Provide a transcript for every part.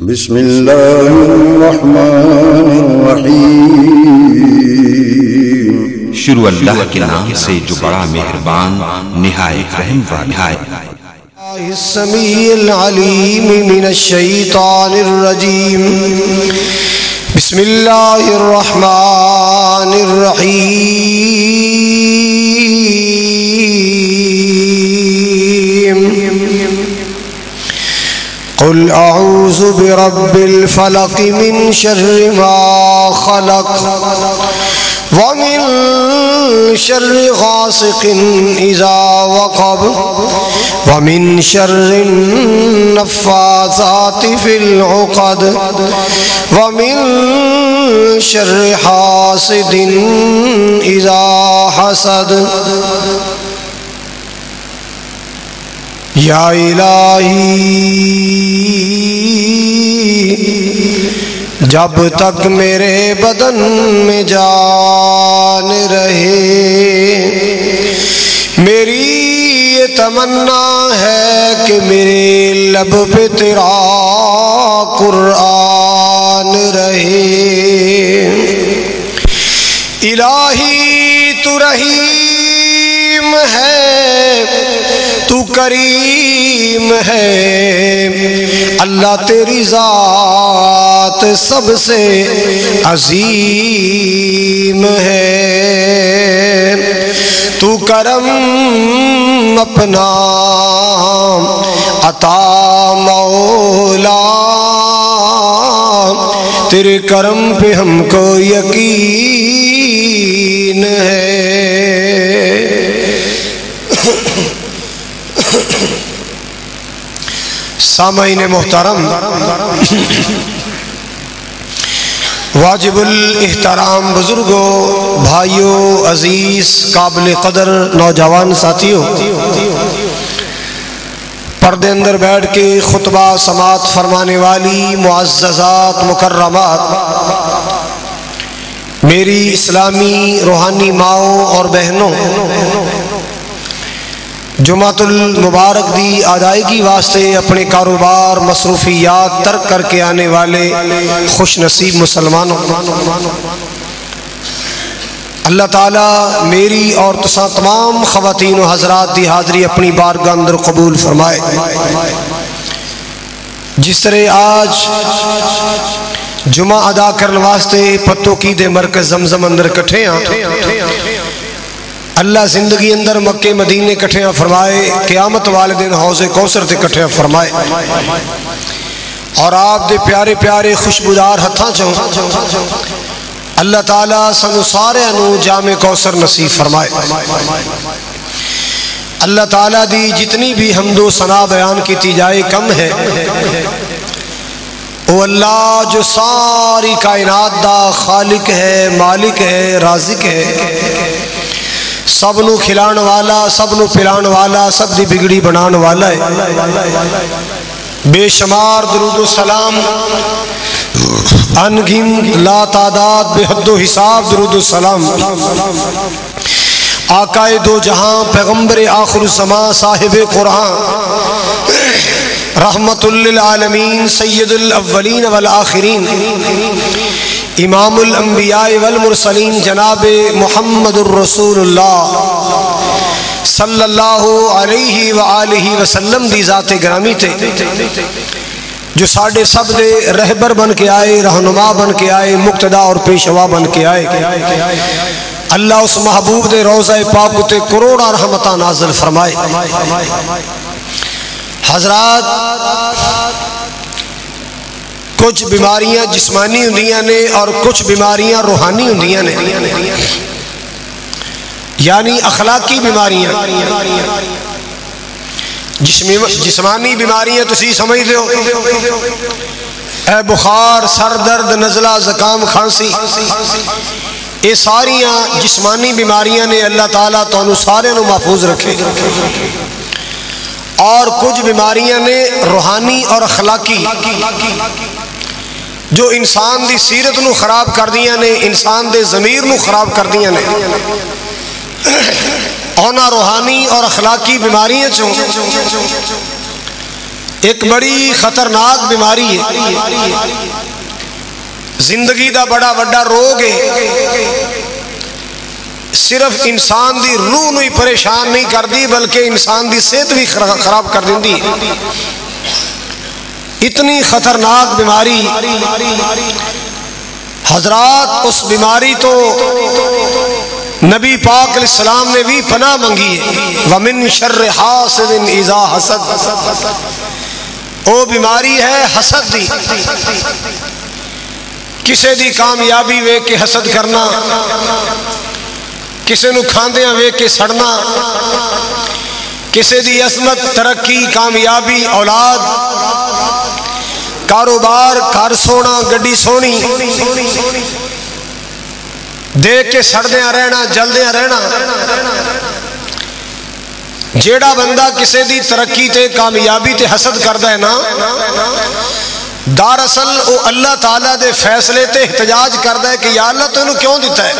بسم اللہ الرحمن الرحیم۔ شروع اللہ کے نام سے جو بڑا مہربان نہایت رحم والا ہے۔ السمیع العلیم من الشیطان الرجیم۔ بسم اللہ الرحمن الرحیم۔ قل اعوذ برب الفلق من شر ما خلق ومن شر غاسق اذا وقب ومن شر النفاثات في العقد ومن شر حاسد اذا حسد۔ یا الہی جب تک میرے بدن میں جان رہے، میری یہ تمنا ہے کہ میرے لب پہ تیرا قرآن رہے۔ الہی تو رحیم ہے، تو کریم ہے، اللہ تیری ذات سب سے عظیم ہے۔ تو کرم اپنا عطا مولا، تیرے کرم پہ ہم کو یقین ہے۔ سامعین محترم، واجب الاحترام بزرگوں، بھائیوں، عزیز قابل قدر نوجوان ساتھیوں، پردے اندر بیٹھ کے خطبہ سماعت فرمانے والی معززات مکرمات، میری اسلامی روحانی ماؤں اور بہنوں، جمعۃ المبارک دی ادائیگی واسطے اپنے کاروبار مصروفیات ترک کر کے آنے والے خوش نصیب مسلمانوں، اللہ تعالیٰ میری اور تساں تمام خواتین و حضرات دی حاضری اپنی بارگاہ اندر قبول فرمائے۔ جس طرح آج جمعہ ادا کرنے واسطے پتو کی دے مرکز زمزم اندر کٹھے ہیں، اللہ زندگی اندر مکہ مدینے کٹھے فرمائے، قیامت والے دن حوض کوثر تے کٹھے فرمائے، اور آپ دے پیارے پیارے خوشبودار ہتھاں چوں اللہ تعالیٰ سانو سارے انو جامع کوثر نصیب فرمائے۔ اللہ تعالیٰ دی جتنی بھی حمد و ثنا بیان کیتی جائے کم ہے۔ وہ اللہ جو ساری کائنات دا خالق ہے، مالک ہے، رازق ہے، سب نو کھلان والا، سب نو پلان والا، سب دی بگڑی بنان والا ہے۔ بے شمار درود و سلام، انگن لا تعداد بے حد و حساب درود و سلام آقا دو جہاں، پیغمبر آخر الزمان، صاحب قرآن، رحمت للعالمین، سید الاولین والآخرین، امام الانبیاء والمرسلین، جناب محمد الرسول اللہ صلی اللہ علیہ وآلہ وسلم دی ذات گرامی تھے، جو ساڑھے سب دے رہبر بن کے آئے، رہنما بن کے آئے، مقتدا اور پیشوا بن کے آئے۔ اللہ اس محبوب دے روضہ پاک تے کروڑا رحمتہ نازل فرمائے۔ حضرات، کچھ بیماریاں جسمانی ہوندیاں نے اور کچھ بیماریاں روحانی ہوندیاں نے، یعنی اخلاقی بیماریاں۔ جسمانی بیماریاں تسی سمجھ دیو، اے بخار، سر درد، نزلہ، زکام، کھانسی، یہ ساریاں جسمانی بیماریاں نے۔ اللہ تعالیٰ تو انہوں سارے نو محفوظ رکھے۔ اور کچھ بیماریاں نے روحانی اور اخلاقی، جو انسان دی سیرت نو خراب کر دیاں نے، انسان دے ضمیر نو خراب کر دیاں نے۔ اونا روحانی اور اخلاقی بیماریاں چوں ایک بڑی خطرناک بیماری ہے، زندگی دا بڑا وڈا روگ ہے، صرف انسان دی روح نو ہی پریشان نہیں کر دی بلکہ انسان دی صحت بھی خراب کر دیندی ہے۔ اتنی خطرناک بیماری حضرات، اس بیماری تو نبی پاک علیہ السلام نے بھی پناہ منگی ہے، وَمِن شَرِّ حَاسِدٍ إِذَا حَسَدَ، وہ بیماری ہے حسد دی، کسے دی کامیابی ویکھ کے حسد کرنا، کسے نو کھاندیاں ویکھ کے سڑنا، کسے دی عظمت، ترقی، کامیابی، اولاد، کاروبار، گھر سونا، گڈی سونی دیکھ کے سڑدیاں رہنا، جلدیاں رہنا۔ جیڑا بندہ کسے دی ترقی تے کامیابی تے حسد کردا ہے نا، دراصل وہ اللہ تعالیٰ دے فیصلے تے احتجاج کردا ہے کہ یا اللہ تو انہوں کیوں دیتا ہے،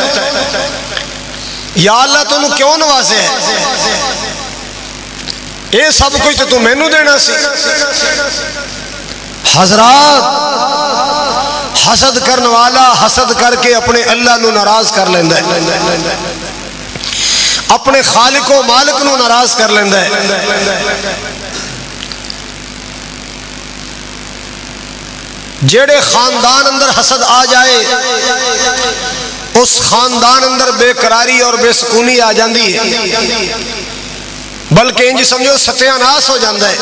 یا اللہ تو انہوں کیوں نوازے ہے، اے سب کچھ تو مینوں دینا سی۔ حضرات، حسد کرنے والا حسد کر کے اپنے اللہ نو ناراض کر لیندہ ہے، اپنے خالق و مالک نو ناراض کر لیندہ ہے۔ جیڑے خاندان اندر حسد آ جائے اس خاندان اندر بے قراری اور بے سکونی آ جاندی ہے، بلکہ انج سمجھو ستیہ ناس ہو جاندہ ہے۔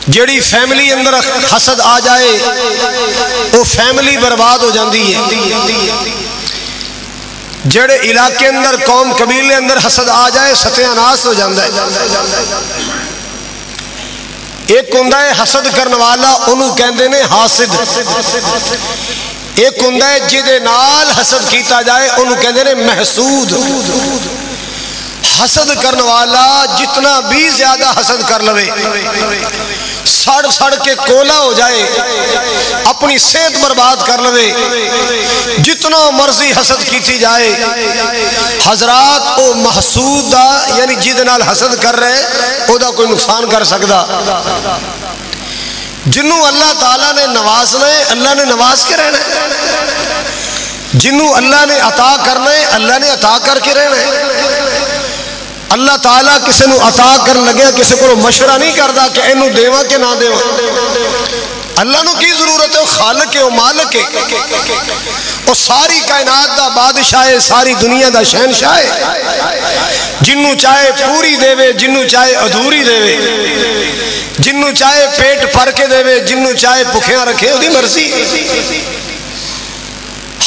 جیڑی فیملی اندر حسد آ جائے وہ فیملی برباد ہو جاندی ہے۔ جیڑے علاقے اندر قوم قبیلے اندر حسد آ جائے ستیہ ناس ہو جاندہ ہے۔ ایک ہوندا ہے حسد کرنے والا، انہوں کہندے نے حاسد، ایک ہوندا ہے جدے نال حسد کیتا جائے انہوں کہندے نے محسود۔ حسد کرنے والا جتنا بھی زیادہ حسد کر لوے، سڑ سڑ کے کولا ہو جائے، اپنی صحت برباد کر لوے، جتنا مرضی حسد کیتی جائے، حضرات وہ محسود دا یعنی جد نال حسد کر رہے او دا کوئی نقصان کر سکدا۔ جنہوں اللہ تعالیٰ نے نوازنا ہے اللہ نے نواز کے رہنا ہے، جنہوں اللہ نے عطا کرنا ہے اللہ نے عطا کر کے رہنا ہے۔ اللہ تعالیٰ کسی نو عطا کر لگیا کسی کو مشورہ نہیں کردا کہ اینو دیواں کہ نہ دیواں، اللہ نو کی ضرورت ہے، وہ خالق ہے، وہ مالک ہے، وہ ساری کائنات دا بادشاہ ہے، ساری دنیا دا شہنشاہ ہے، جنوں چاہے پوری دے، جنوں چاہے ادھوری دے، جنوں چاہے پیٹ بھر کے دے، جنوں چاہے بھکھیاں رکھے، وہ دی مرضی۔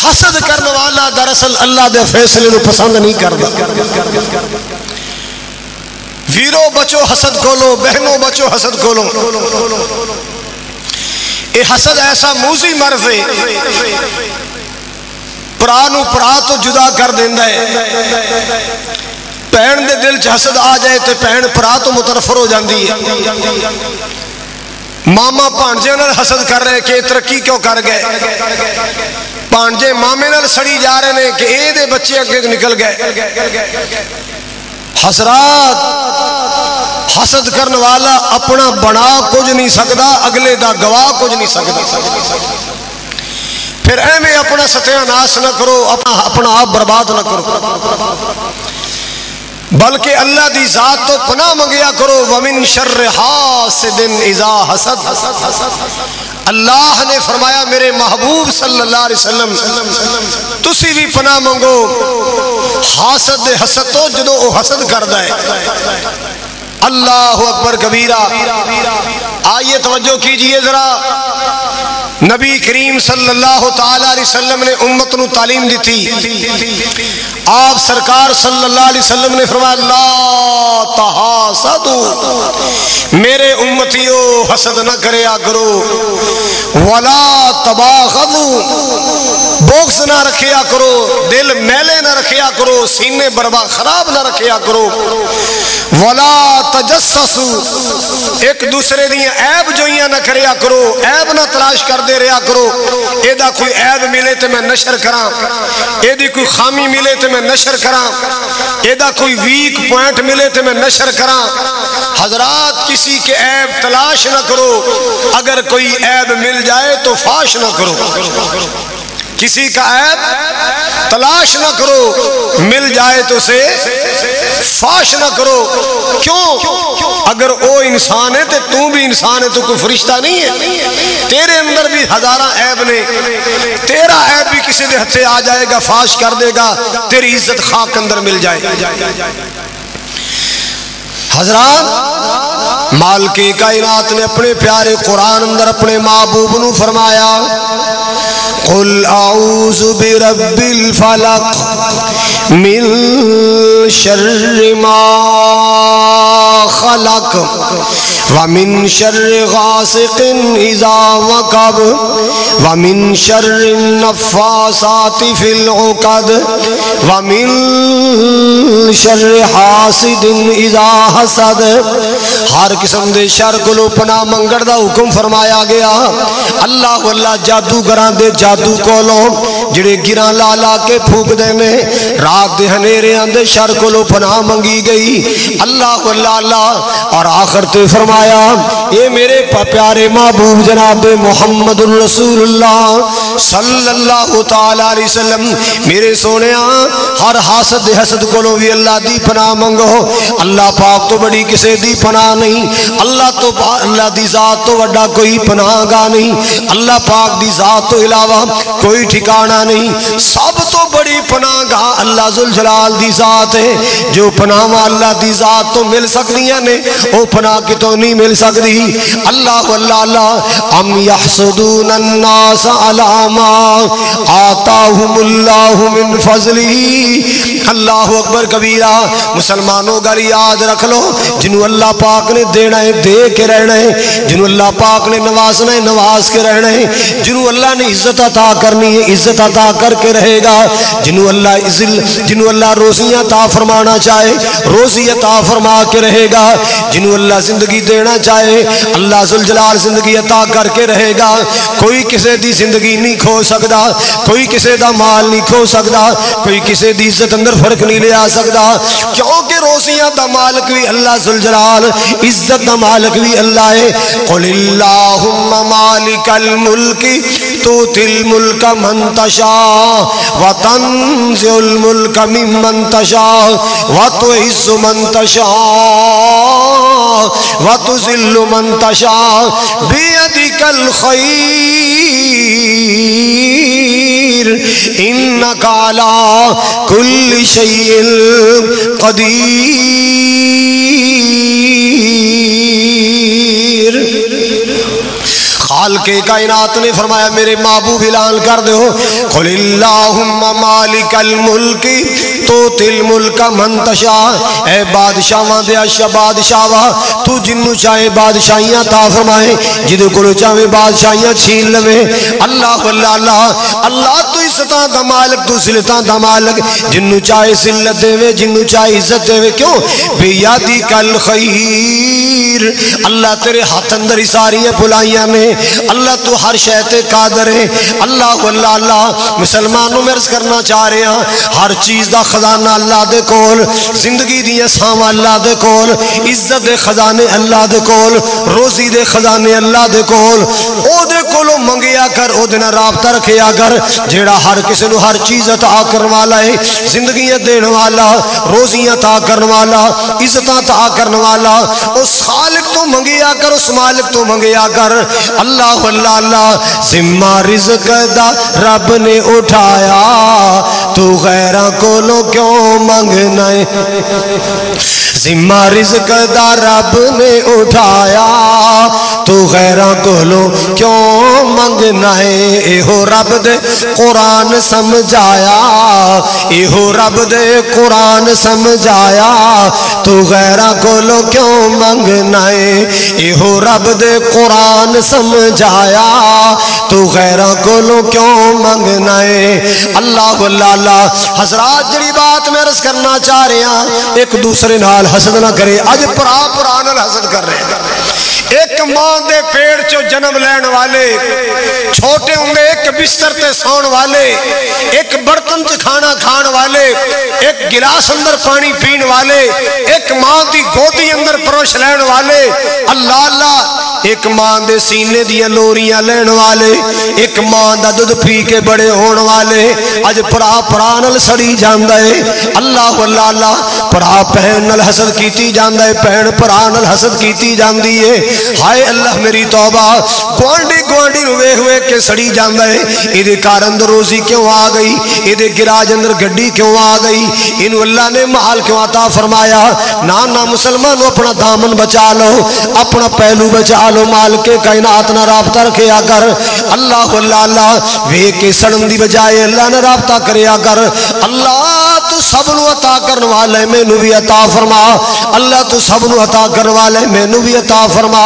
حسد کرنے والا دراصل اللہ دے فیصلے نو پسند نہیں کردا۔ ویرو بچو حسد کھولو، بہنوں بچو حسد کھولو۔ اے حسد ایسا موزی مرض ہے، پرانو پرا تو جدا کر دیندہ ہے۔ پہن دے دل چ حسد آ جائے تو پہن پرا تو متنفر ہو جاندی ہے۔ ماما پانجے نال حسد کر رہے کہ ترقی کیوں کر گئے، پانجے مامے نال سڑی جا رہے ہیں کہ اے دے بچے اگے نکل گئے۔ حضرات، حسد کرنے والا اپنا بنا کچھ نہیں سکتا، اگلے دا گواہ کچھ نہیں سکتا۔ پھر ایویں اپنا ستیہ ناس نہ کرو، اپنا آپ برباد نہ کرو، بلکہ اللہ دی ذات تو پناہ منگیا کرو۔ وَمِن شَرِّ حَاسِدٍ إِذَا حَسَدَ، اللہ نے فرمایا میرے محبوب صلی اللہ علیہ وسلم تسی بھی پناہ منگو حاسد دے حسد تو جدو وہ حسد کردہ ہے۔ اللہ اکبر کبیرہ۔ آئیے توجہ کیجئے ذرا، نبی کریم صلی اللہ تعالیٰ علیہ وسلم نے امت نو تعلیم دی تھی۔ آپ سرکار صلی اللہ علیہ وسلم نے فرمایا لا تحاسدوا، میرے امتیو حسد نہ کریا کرو، ولا تباغضوا، بغض نہ رکھیا کرو، دل میلے نہ رکھیا کرو، سینے برباد خراب نہ رکھیا کرو، ولا تجسسوا، ایک دوسرے دیاں عیب جوئیاں نہ کریا کرو، عیب نہ تلاش کر دے رہا کرو، ایدہ کوئی عیب ملے تو میں نشر کراں، ایدی کوئی خامی ملے تو میں نشر کراں، ایدہ کوئی ویک پوائنٹ ملے تو میں نشر کراں۔ حضرات کسی کے عیب تلاش نہ کرو، اگر کوئی عیب مل جائے تو فاش نہ کرو، کسی کا عیب تلاش نہ کرو، مل جائے تو اسے فاش نہ کرو۔ کیوں؟ اگر وہ انسان ہے تو بھی انسان ہے، تو کوئی فرشتہ نہیں ہے، تیرے اندر بھی ہزارہ عیب نے، تیرا عیب بھی کسی دے ہتھے آ جائے گا، فاش کر دے گا، تیری عزت خاک اندر مل جائے گا۔ حضرات مالک کائنات نے اپنے پیارے قرآن اندر اپنے محبوب نو فرمایا، قل اعوذ برب الفلق من شر ما خلق ومن شر غاسق اذا وقب ومن شر النفاثات في العقد ومن شر حاسد اذا حسد۔ ہر قسم دے شر کو پناہ منگڑ دا حکم فرمایا گیا۔ اللہ واللہ جادوگراں دے جادو کولو جڑے گراں لا لا کے پھوک دے نے، رات دے ہنیریاں دے شر کو پناہ منگی گئی۔ اللہ واللہ اللہ اور آخر تے فرمایا، اے میرے پیارے محبوب جناب محمد الرسول اللہ صلی اللہ تعالی علیہ وسلم، میرے سونیاں ہر حاسد حسد کو بھی اللہ دی پناہ منگو۔ اللہ پاک تو بڑی کسے دی پناہ نہیں، اللہ دی ذات تو وڈا کوئی پناہ گاہ نہیں، اللہ پاک دی ذات تو علاوہ کوئی ٹھکانہ نہیں۔ سب تو بڑی پناہ گاہ اللہ ذوالجلال دی ذات ہے۔ جو پناہ اللہ دی ذات تو مل سکتیاں نے، وہ پناہ کی تو نہیں مل سکتی۔ اللہ واللہ اللہ ام یحسدون الناس علی ما آتاہم اللہ من فضلہ۔ اللہ اکبر کبیرہ۔ مسلمانوں گھر یاد رکھ لو، جنہوں اللہ پاک نے دینا ہے دے کے رہنا ہے، جنہوں اللہ پاک نے نوازنا ہے نواز کے رہنا ہے، جنہوں اللہ نے عزت عطا کرنی ہے عزت عطا کر کے رہے گا، جنہوں اللہ روزیاں عطا فرمانا چاہے روزی عطا فرما کے رہے گا، جنہوں اللہ زندگی دینا چاہے اللہ ذوالجلال زندگی عطا کر کے رہے گا۔ کوئی کسے دی زندگی نہیں کھو سکتا، کوئی کسے دا مال نہیں کھو سکتا، کوئی کسے دی عزت اندر فرق نہیں لے آ سکتا، کیونکہ روزیاں دا مالک بھی اللہ ذوالجلال، عزت دا مالک بھی اللہ ہے۔ قل اللہم مالک الملک تؤتی الملک من تشاء وتنزع الملک ممن تشاء وتعز من تشاء وتذل من تشاء بیدک الخیر انک علی کل شیء قدیر۔ خالق کائنات نے فرمایا میرے محبوب اعلان کر دو، قل اللہم مالک الملک تؤتی الملک من تشاء، اے بادشاہاں دے بادشاہاں تو جنوں چاہے بادشاہیاں عطا فرمائے، جدوں کولوں چاہے بادشاہیاں چھین لوے۔ اللہ واللہ اللہ اللہ تو عزتاں دا مالک، تو ذلتاں دا مالک، جنوں چاہے ذلت دے جنوں چاہے عزت دے۔ کیوں؟ بیدک الخیر، اللہ تیرے ہاتھ اندر ہی ساری بھلائیاں نے، اللہ تو ہر شے تے قادر ہے۔ اللہ واللہ اللہ مسلمانوں میں عرض کرنا چاہ رہے ہیں، ہر چیز دا خزانہ اللہ دے کول، زندگی دیاں ساواں اللہ دے کول، عزت دے خزانے اللہ دے کول، روزی دے خزانے اللہ دے کول۔ او دے کولوں منگیا کر، او دے نال رابطہ رکھیا کر، جیڑا ہر کسی نو ہر چیز عطا کرن والا ہے، زندگیاں دین والا، روزیاں عطا کرن والا، عزتاں عطا کرن والا، اس خالق تو منگیا کر، اس مالک تو منگیا کر۔ اللہ واللہ اللہ ذمہ رزق دا رب نے اٹھایا، تو غیراں کولوں کیوں منگنا ہے؟ ذمہ رزق دا رب نے اٹھایا، تو غیراں کولوں کیوں منگنا ہے؟ ایہو رب دے قرآن سمجھایا، ایہو رب دے قرآن سمجھایا، تو غیراں کولوں کیوں منگنا ہے؟ ایہو رب دے قرآن سمجھایا، تو غیراں کولوں کیوں منگنا ہے؟ اللہ واللہ اللہ۔ حضرات جڑی بات میں عرض کرنا چاہ رہے ہیں، ایک دوسرے نال حسد نہ کرے۔ اج پرا نال حسد کر رہے ہیں، ایک ماں دے پیڑ چو جنم لین والے، چھوٹے ہوں گے ایک بستر تے سون والے، ایک برتن چ کھانا کھان والے، ایک گلاس اندر پانی پین والے، ایک ماں دی گودی اندر پروش لین والے، اللہ اللہ، ایک ماں دے سینے دیا لوریاں لین والے، ایک ماں دا دودھ پی کے بڑے ہون والے، اج پرا پرانل سڑی جاندہ ہے، اللہ اللہ اللہ، پرا پہن نل حسد کیتی جاندہ ہے، پہن پرانل حسد کیتی جاندی ہے، ہائے اللہ میری توبہ، گوانڈی گوانڈی روے ہوئے کے سڑی جاندہ ہے، ایدے کارند روزی کیوں آ گئی، ایدے گراج اندر گڈی کیوں آ گئی، انہوں اللہ نے محال کیوں عطا فرمایا، نا مسلمانوں اپنا دامن بچا لو، اپنا پہلو بچا لو، مال کے کائنات نہ رابطہ رکھے اگر، اللہ اللہ اللہ، وے کے سڑن دی بجائے اللہ نہ رابطہ کرے اگر، اللہ تو سب نو عطا کرنے والے میں نو بھی عطا فرما، اللہ تو سب نو عطا کرنے والے میں نو بھی عطا فرما،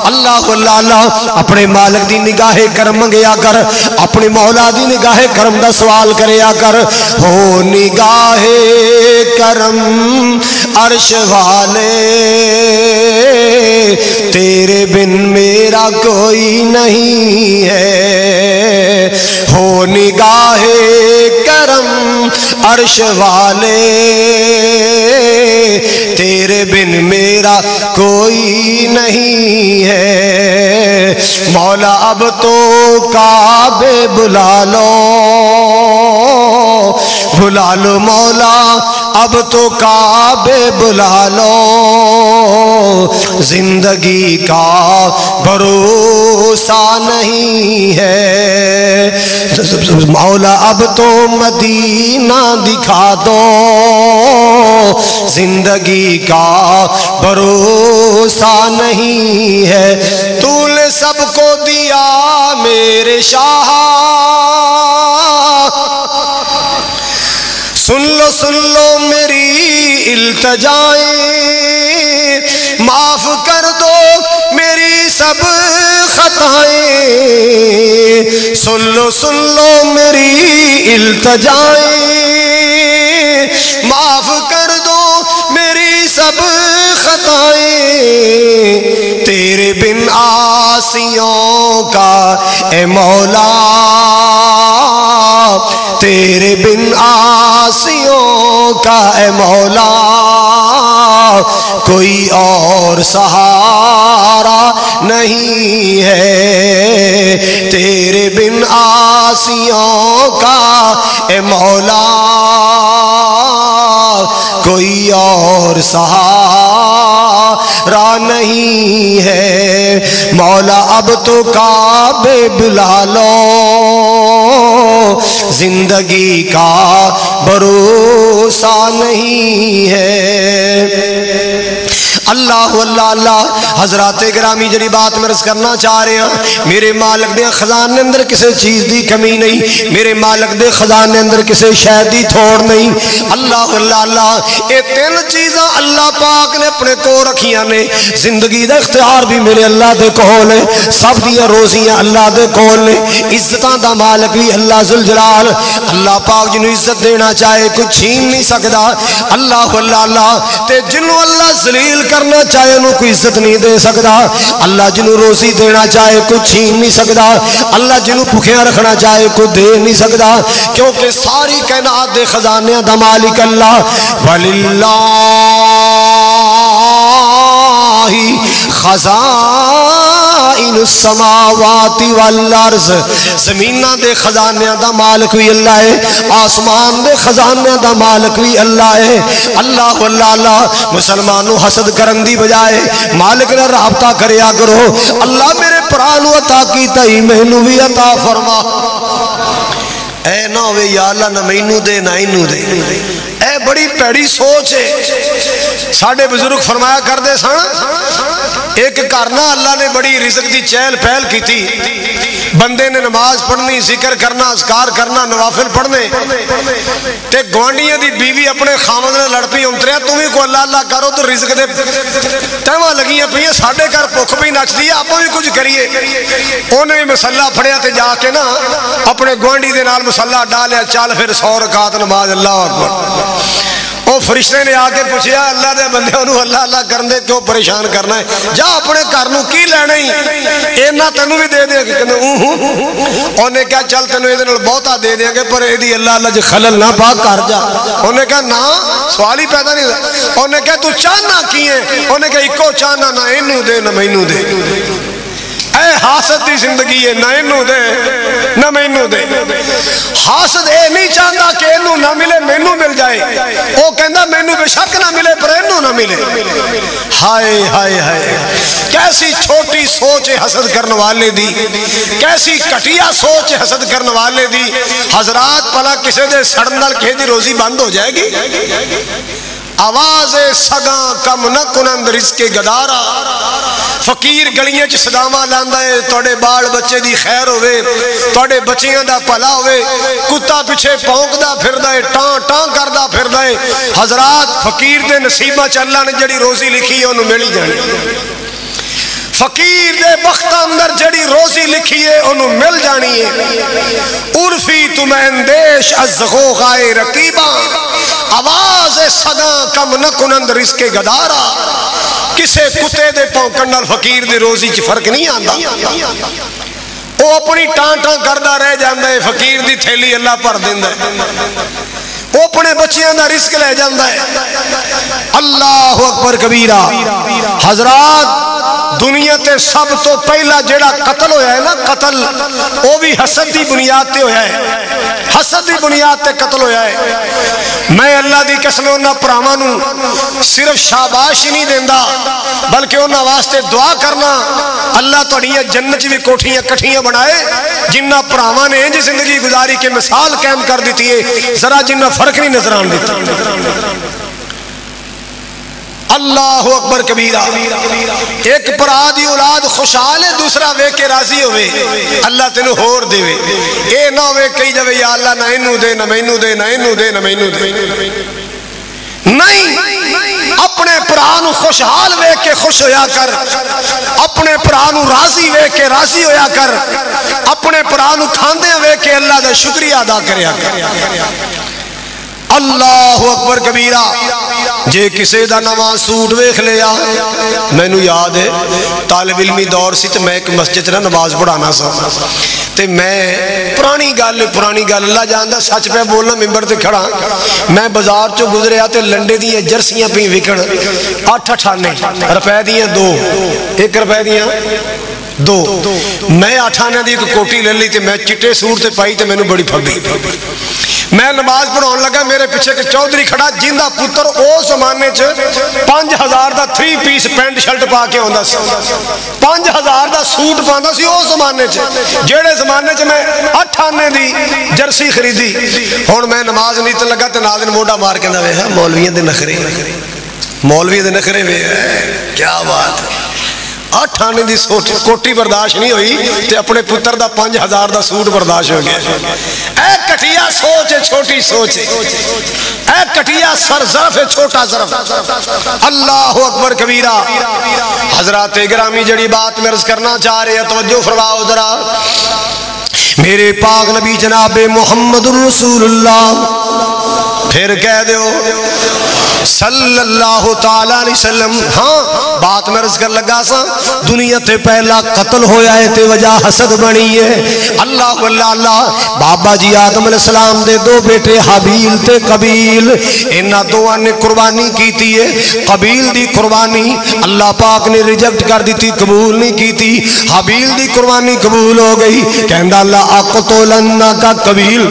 اللہ اللہ اللہ، اپنے مالک دی نگاہ کرم منگیا کر، اپنے مولا دی نگاہ کرم دا سوال کریا کر، ہو نگاہ کرم عرش والے تیرے بن میرا کوئی نہیں ہے، ہو نگاہ کرم عرش والے تیرے بن میرا کوئی نہیں ہے، مولا اب تو کعبے بلا لو، بلا لو مولا اب تو کعبے بلا لو، زندگی کا بھروسہ نہیں ہے، مولا اب تو مدینہ دکھا دو، زندگی کا بھروسہ نہیں ہے، تو نے سب کو دیا میرے شاہ، سن لو میری التجائیں، معاف کر دو میری سب خطائیں، سن لو میری التجائیں، معاف کر دو میری سب خطائیں، تیرے بن آسیوں کا اے مولا، تیرے بن آسیوں کا اے مولا، کوئی اور سہارا نہیں ہے، تیرے بن آسیوں کا اے مولا، کوئی اور سہارا نہیں ہے، مولا اب تو کعبے بلا لو، زندگی کا بھروسہ نہیں ہے، اللہ اللہ اللہ، حضرات گرامی جڑی بات میں عرض کرنا چاہ رہے ہیں، میرے مالک دے خزانے اندر کسے چیز دی کمی نہیں، میرے مالک دے خزانے اندر کسے شے دی تھوڑ نہیں، اللہ اللہ اللہ، اے تین چیزاں اللہ پاک نے اپنے کو رکھیاں نے، زندگی دا اختیار بھی میرے اللہ دے کول ہے، سب دیا روزیاں اللہ دے کول نے، عزتاں دا مالک بھی اللہ ذوالجلال، اللہ پاک جنہوں عزت دینا چاہے کچھ چھین نہیں سکدا، اللہ اللہ اللہ، تے جنہوں اللہ ذلیل کرنا چاہے انہوں کوئی عزت نہیں دے سکدا، اللہ جنہوں روزی دینا چاہے کچھ چھین نہیں سکدا، اللہ جنہوں بھوکیاں رکھنا چاہے کوئی دے نہیں سکدا، کیونکہ ساری کائنات دے خزانے دا مالک اللہ، وَلِلَّهِ خزائن السماوات والارض، زمینہ دے خزانے دا مالک بھی اللہ ہے، آسمان دے خزانے دا مالک بھی اللہ ہے، اللہ اللہ اللہ، مسلمانوں حسد کرن دی بجائے مالک نے رابطہ کریا کرو، اللہ میرے پرانو عطا کیتا ہی مینو بھی عطا فرما، اے نہ ہوئے یا اللہ نہ مینو دے نہ انو دے، اے بڑی پیڑی سوچ ہے، ساڑھے بزرگ فرمایا کر دے سن، ایک کرنا اللہ نے بڑی رزق دی چہل پہل کی تھی، بندے نے نماز پڑھنی، ذکر کرنا، اذکار کرنا، نوافل پڑھنے، تے گوانڈیاں دی بیوی اپنے خامد نے لڑ پی انتریا، تمہیں کو اللہ اللہ کرو تو رزق دے تیمہ لگیاں پہیاں، ساڑھے کر پوکھ بھی نچ دیا، آپ بھی کچھ کریے، انہیں بھی مسلح پڑھیا تے جا کے نا اپنے گوانڈی دے نال مسلح ڈالیا، چال پھر 100 رکعت نماز، اللہ اکبر، وہ فرشتے نے آ کے پوچھا اللہ دے بندے انہوں اللہ اللہ کرن دے کیوں پریشان کرنا ہے جا اپنے گھر نوں کی لینا ہی اینا تینوں بھی دے دے کہ انہیں کہا چل تینوں یہ دے بہتا دے دیں گے پر ایدی اللہ اللہ جو خلل نہ پاک کر جا انہیں کہا نا سوال ہی پیدا نہیں تھا انہیں کہا تو چاہنا کی ہے انہیں کہا ایکو چاہنا نہ انہوں دے نہ مینوں دے اے حاسد دی زندگی ہے نہ انہوں دے نہ مینوں دے حاسد اے نہیں چاہتا کہ انہوں نہ ملے مینوں مل جائے وہ کہندا مینوں بے شک نہ ملے پر انہوں نہ ملے ہائے ہائے ہائے کیسی چھوٹی سوچ ہے حسد کرنے والے دی کیسی کٹیا سوچ ہے حسد کرنے والے دی حضرات پلا کسے دے سڑن نال کہے دی روزی بند ہو جائے گی آواز سگاں کم نہ کنند رزق گدارا فقیر گلیاں چ صداواں لاندا ہے تواڈے بال بچے دی خیر ہوے تواڈے بچیاں دا بھلا ہوے کتا پیچھے پونکدا پھردا ہے ٹاں ٹاں کردا پھردا ہے حضرات فقیر دے نصیباں چ اللہ نے جڑی روزی لکھی ہے اونوں مل ہی جانی فقیر دے بخت اندر جڑی روزی لکھی ہے انہوں مل جانی ہے عرفی تمہیں اندیش از غوغائے رقیباں آواز سگاں کم نہ کنند رزق گدارا کسے کتے دے پونکن نال فقیر دے روزی چ فرق نہیں آندا وہ اپنی ٹاں ٹاں کردہ رہ جاندا ہے فقیر دی تھیلی اللہ پر دیندا ہے وہ اپنے بچیاں دا رزق لے جاندا ہے اللہ اکبر کبیرہ حضرات دنیا تے سب تو پہلا جیڑا قتل ہویا ہے نا قتل وہ بھی حسد دی بنیاد تے ہویا ہے حسد دی بنیاد تے قتل ہویا ہے میں اللہ دی قسم انہاں پراواں نوں صرف شاباش ہی نہیں دیندا بلکہ انہاں واسطے دعا کرنا اللہ تہاڈیاں جنت وچ کوٹھیاں کٹھیاں بنائے جنہ پراواں نے انج زندگی گزاری کے مثال قائم کر دیتی ہے ذرا جنہ فرق نہیں نظر آن دیتا اللہ اکبر کبیرہ ایک پرا دی اولاد خوشحال ہے دوسرا ویکھ کے راضی ہوئے اللہ تینوں ہور دے اے نہ ہوئے کہی جاوے یا اللہ نہ انہوں دے نہ مینوں دے نہ انہوں دے نہ مینوں دے نہیں اپنے پرانو خوشحال ویکھ کے خوش ہویا کر اپنے پرانو راضی ویکھ کے راضی ہویا کر اپنے پرانو کھاندے ویکھ کے اللہ دا شکریہ ادا کریا کر اللہ اکبر کبیرہ جے کسے دا نواں سوٹ ویکھ لیا مینوں یاد ہے طالب علمی دور سی تے میں ایک مسجد نہ نماز پڑھانا سا تے میں پرانی گل اللہ جاندا سچ پہ بولنا ممبر تے کھڑا میں بازار چوں گزریا تے لنڈے دی جرسیاں پئی وکن 8 روپے دیاں 2 1 روپے دیاں 2 میں 8 آنے دی ایک کوٹی لے لی تے میں چٹے سوٹ تے پائی تے مینوں بڑی پھگی میں نماز پڑھاؤں لگا میرے پیچھے کہ چودھری کھڑا جیندہ پتر او زمانے چ 5000 دا 3 پیس پینٹ شرٹ پا کے ہوندا سی 5000 دا سوٹ پاندا سی او زمانے چ جیڑے زمانے چ میں 8 آنے دی جرسی خریدی ہن میں نماز نیت لگا تے ناظرین موڈا مار کہندا وے مولویاں دے نخرے وے کیا بات ہے 8 آنے دی کوٹی برداشت نہیں ہوئی تے اپنے پتر دا 5000 دا سوٹ برداشت ہو گیا اے کٹیا سوچ ہے چھوٹی سوچ ہے اے کٹیا سر ظرف ہے چھوٹا ظرف اللہ اکبر کبیرہ حضرات گرامی جڑی بات میں عرض کرنا چاہ رہے ہیں توجہ فرماؤ ذرا میرے پاک نبی جناب محمد الرسول اللہ پھر کہہ دیو صلی اللہ تعالیٰ علیہ وسلم ہاں بات میں عرض کر لگا سا دنیا تے پہلا قتل ہویا ہے تے وجہ حسد بنی ہے اللہ واللہ اللہ بابا جی آدم علیہ السلام دے 2 بیٹے حابیل تے قبیل انہاں دوہاں نے قربانی کیتی ہے قبیل دی قربانی اللہ پاک نے ریجیکٹ کر دیتی قبول نہیں کیتی حابیل دی قربانی قبول ہو گئی کہندا اللہ اقتلنا کا قبیل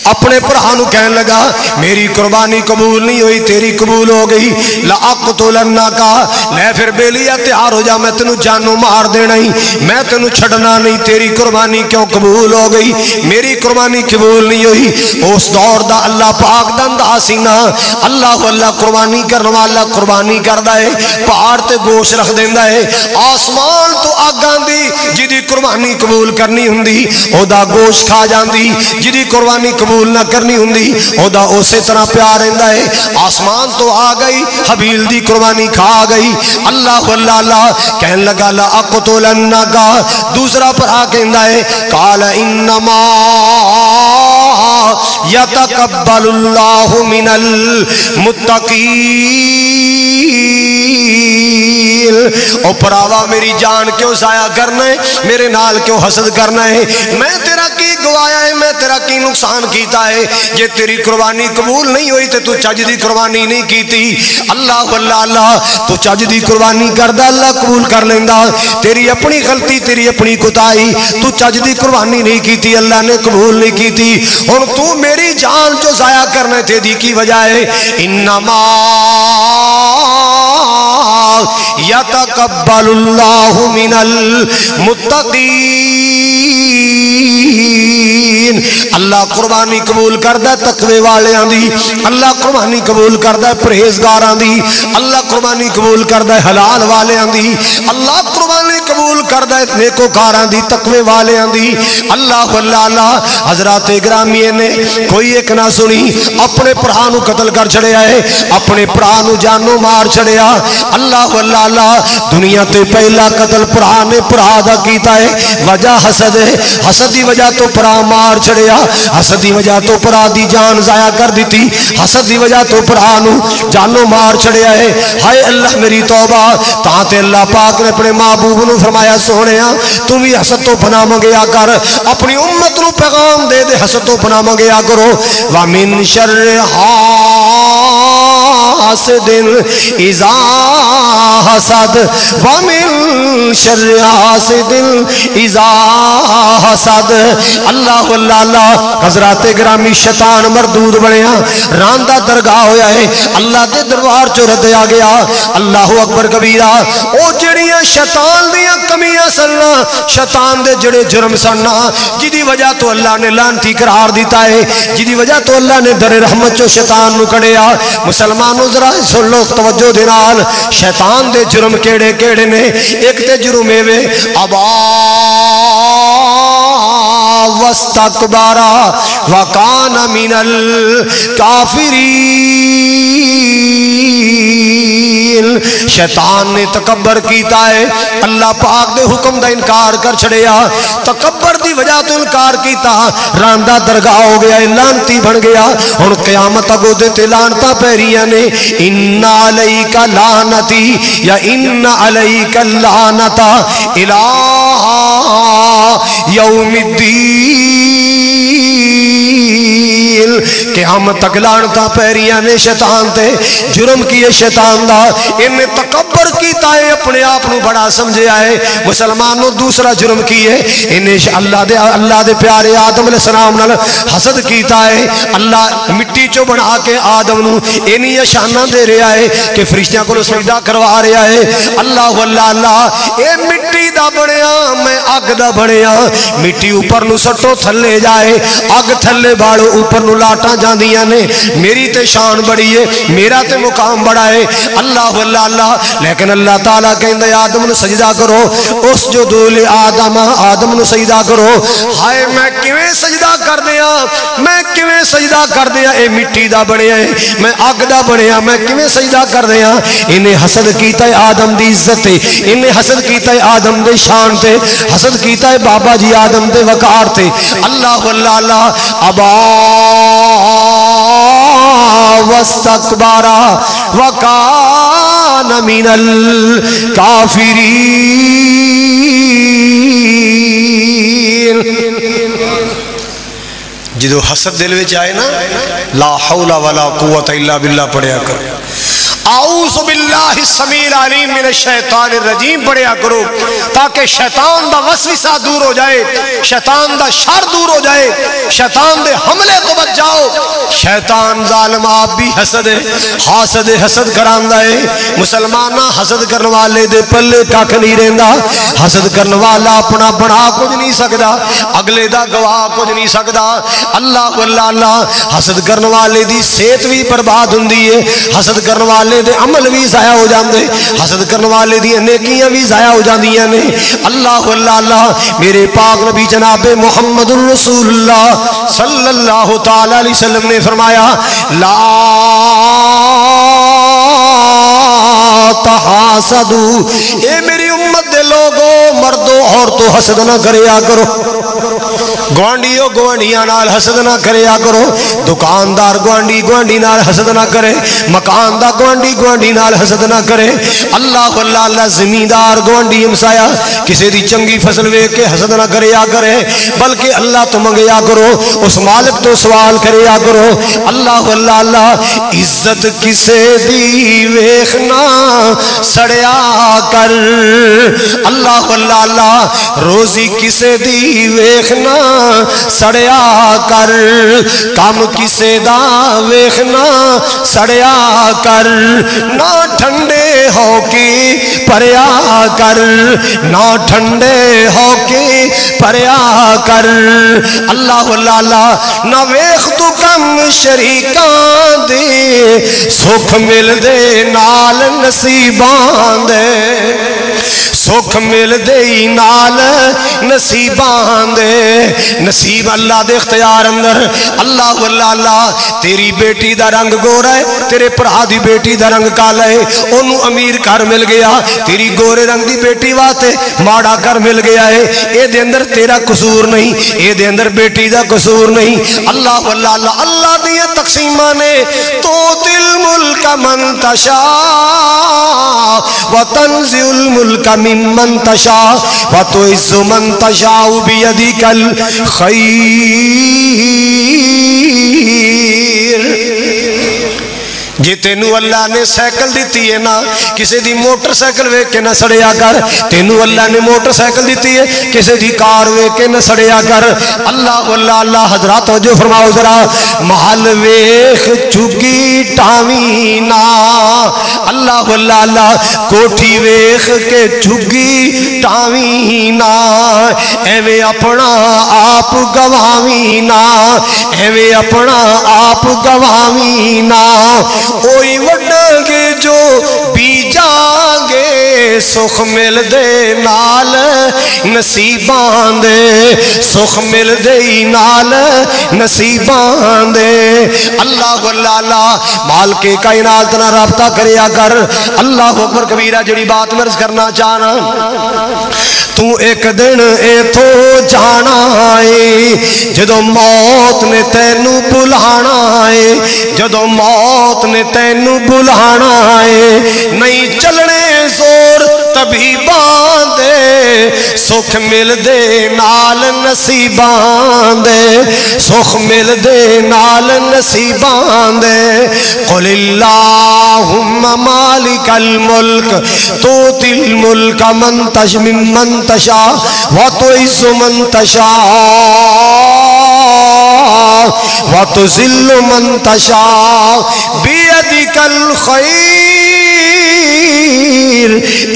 اپنے پرہانو کہنے لگا میری قربانی قبول نہیں ہوئی تیری قبول ہو گئی لَأَقْتُلَنَّ کا لے پھر بیلیا تیار ہو جا میں تینوں جانو مار دینا ہی میں تینوں چھڑنا نہیں تیری قربانی کیوں قبول ہو گئی میری قربانی قبول نہیں ہوئی اس دور دا اللہ پاک دند آسینا اللہ واللہ قربانی کرنے والا قربانی کردہ ہے پہاڑ تے گوشت رکھ دیندہ ہے آسمان تو آگان دی جدی قربانی قبول کرنی ہوندی او دا گوشت کھا جان دی جدی قربانی قبول نہ کرنی ہوندی او دا اسے طرح پیار رہندہ ہے آسمان تو آ گئی حبیل دی قربانی کھا گئی اللہ واللہ اللہ کہن لگا لَأَقْتُلَنَّكَ دوسرا پر آ کہندہ ہے قَالَ إِنَّمَا یتقبل اللہ من المتقین۔ او پراوا میری جان کیوں ضائع کرنا ہے، میرے نال کیوں حسد کرنا ہے؟ میں تیرا کی گوایا ہے، میں تیرا کی نقصان کیتا ہے؟ جے تیری قربانی قبول نہیں ہوئی تے تو چج دی قربانی نہیں کیتی۔ اللہ واللہ اللہ تو چج دی قربانی کردا اللہ قبول کر لیندا، تیری اپنی غلطی تیری اپنی کوتاہی، تو چج دی قربانی نہیں کیتی، اللہ نے قبول نہیں کیتی۔ ہن تو میری جان جو ضائع کرنے تے دی کی وجہ ہے؟ انما یتقبل اللہ من المتقین۔ اللہ قربانی قبول کردا تقوی والیاں دی، اللہ قربانی قبول کردا پرہیزگاراں دی، اللہ قربانی قبول کردا حلال والیاں دی، اللہ قربانی قبول کردا نیکوکاراں دی، تقوی والیاں دی۔ اللہ واللہ اللہ حضرات گرامی نے کوئی ایک نہ سنی، اپنے بھرا نو قتل کر چھڑیا ہے، اپنے بھرا نو جانوں مار چھڑیا۔ اللہ واللہ اللہ دنیا تے پہلا قتل بھرا نے بھرا دا کیتا ہے، وجہ حسد ہے، حسد دی وجہ تو بھرا مار چھڑیا، حسد دی وجہ تو بھرا دی جان ضائع کر دیتی، حسد دی وجہ تو بھرا نو جانوں مار چھڑیا ہے۔ ہائے اللہ میری توبہ، تاں تے اللہ پاک نے اپنے محبوب نو فرمایا سونیا تو بھی حسد تو پناہ منگیا کر، اپنی امت نو پیغام دے دے حسد تو پناہ منگیا کرو۔ وَمِن شَرِّ حاسد اذا حسد، وَمِن شَرِّ حاسد اذا حسد۔ اللہ واللہ اللہ حضرات گرامی شیطان مردود بنیا، راندہ درگاہ ہویا ہے، اللہ دے دربار چو ردیا گیا۔ اللہ اکبر کبیرہ، او جڑیاں شیطان دیاں کمیاں سننا، شیطان دے جڑے جرم سننا، جدی وجہ تو اللہ نے لانتی قرار دیتا ہے، جدی وجہ تو اللہ نے در رحمت چو شیطان نو کڑیا۔ مسلمانوں ذرا سن لو توجہ دینال، شیطان دے جرم کیڑے کیڑے نے؟ ایک تے جرم وے ابا واستکبارا وکان من الکافرین۔ شیطان نے تکبر کیتا ہے، اللہ پاک دے حکم دا انکار کر چھڑیا، تکبر دی وجہ تو انکار کیتا، راندہ درگاہ ہو گیا، لانتی بن گیا۔ ہن قیامت اگوں دے تے لعنتاں پیریاں نے، ان علیک لعنتی یا ان علیک اللعنت الہ یوم الدین۔ قیامت تک لعنتاں پیریاں نے شیطان تے، جرم کیے شیطان دا، انہیں تکبر کیتا ہے، اپنے آپ نو بڑا سمجھے آئے۔ مسلمانوں دوسرا جرم کیے، انہیں اللہ دے پیارے آدم علیہ السلام نال حسد کیتا ہے۔ اللہ مٹی چو بنا کے آدم نو انہی اشانہ دے رہا ہے کہ فرشتیاں کو سجدہ کروا رہا ہے۔ اللہ واللہ اللہ اے مٹی دا بڑیا میں اگ دا بڑیا، مٹی اوپر نو سٹو تھلے جائے، اگ تھلے باڑو اوپر نو لاٹاں جاندیاں نے، میری تے شان بڑی ہے، میرا تے مقام بڑا ہے۔ اللہ واللہ اللہ، لیکن اللہ تعالیٰ کہندے آدم نو سجدہ کرو، اس جو دول آدم نو سجدہ کرو۔ ہائے میں کیویں سجدہ کر دیا، میں کیویں سجدہ کر دیا، اے مٹی دا بڑیا ہے، میں اگ دا بڑیا، میں کیویں سجدہ کر دیا۔ انہیں حسد کیتا ہے آدم دی عزت تے، انہیں حسد کیتا ہے آدم دے شان تے، حسد کیتا ہے بابا جی آدم دے وقار تے۔ اللہ واللہ اللہ ابا واستکبارا وکان من الکافرین۔ جدو حسد دل وچ آئے نا، لا حول ولا قوت الا باللہ پڑھیا کرو، اعوذ باللہ السمیع العلیم من الشیطان الرجیم پڑھیا کرو، تاکہ شیطان دا وسوسہ دور ہو جائے، شیطان دا شر دور ہو جائے، شیطان دے حملے تو بچ جاؤ۔ شیطان ظالم آپ بھی حسد ہے، حاسد حسد کراندہ ہے۔ مسلمانہ حسد کرنے والے دے پلے کاکھ نہیں رہندا، حسد کرنے والا اپنا بنا کچھ نہیں سکدا، اگلے دا گواہ کچھ نہیں سکدا۔ اللہ واللہ اللہ، حسد کرنے والے دی صحت بھی برباد ہوندی ہے، حسد کرنے والے دے عمل بھی ضائع ہو جاندے، حسد کرنے والے دی نیکیاں بھی ضائع ہو جاندیاں نے۔ اللہ واللہ اللہ، میرے پاک نبی جناب محمد الرسول اللہ صلی اللہ تعالی علیہ وسلم نے فرمایا لا تحاسدو، اے میری امت دے لوگو، مردو عورتو حسد نہ کریا کرو، گوانڈیو گوانڈیاں نال حسد نہ کریا کرو، دکاندار گوانڈی گوانڈی نال حسد نہ کرے، مکان دا گوانڈی گوانڈی نال حسد نہ کرے، اللہ اللہ اللہ زمیندار گوانڈی ہمسایا کسی دی چنگی فصل ویکھ کے حسد نہ کریا کرے، بلکہ اللہ تو منگیا کرو، اس مالک تو سوال کریا کرو، اللہ اللہ اللہ عزت کسے دی ویکھنا سڑیا کر، اللہ اللہ اللہ روزی کسے دی ویکھنا سڑیا کر، کام کسے دا ویکھنا سڑیا کر، نہ ٹھنڈے ہو کے پریا کر، نہ ٹھنڈے ہو کے پریا کر، اللہ اللہ اللہ نہ ویخ تو کم شریکان دے، سکھ مل دے نال نصیبان دے، سکھ مل دے نال نصیبان دے، نصیب اللہ دے اختیار اندر، اللہ اللہ اللہ تیری بیٹی دا رنگ گورا ہے، تیرے پرہا دی بیٹی دا رنگ کالا ہے، انہوں امیر کر مل گیا، تیری گورے رنگ دی بیٹی واتے ماڑا کر مل گیا ہے، اے دے اندر تیرا قصور نہیں، اے دے اندر بیٹی دا قصور نہیں، اللہ اللہ اللہ اللہ دیا تقسیمانے تو دل ملک من تشا وتنزع الملک ممن تشا وتعز من تشا بیدک الخیر، جی تینو اللہ نے سائیکل دیتی ہے نا کسی دی موٹر سائیکل ویک کے نہ سڑیا کر، تینو اللہ نے موٹر سائیکل دیتی ہے کسی دی کار ویک کے نہ سڑیا کر، اللہ اللہ اللہ حضرات توجہ فرماؤ ذرا، محل ویخ چگی ٹاوینا، اللہ اللہ اللہ کوٹھی ویخ کے چگی ٹاوینا، ایوے اپنا آپ گواوینا، ایوے اپنا آپ گواوینا، اوئی وڈنگے جو بیجانگے، سکھ مل دے نال نصیبان دے، سکھ مل دے نال نصیبان دے، اللہ اللہ اللہ مال کے کائنات نہ رابطہ کریا کر، اللہ اکبر کبیرہ جڑی بات مرز کرنا چاہنا، تو ایک دن اے تو جانا ہے، جدو موت نے تینو بلانا ہے، جدو موت نے تینو بلانا ہے، نہیں چلنے زور تبھی باندے، سکھ مل دے نال نصیبان دے، سکھ مل دے نال نصیبان دے، قل اللہم مالک الملک توتی الملک من تشاء وتعز من تشاء وتذل من تشاء بیدک الخیر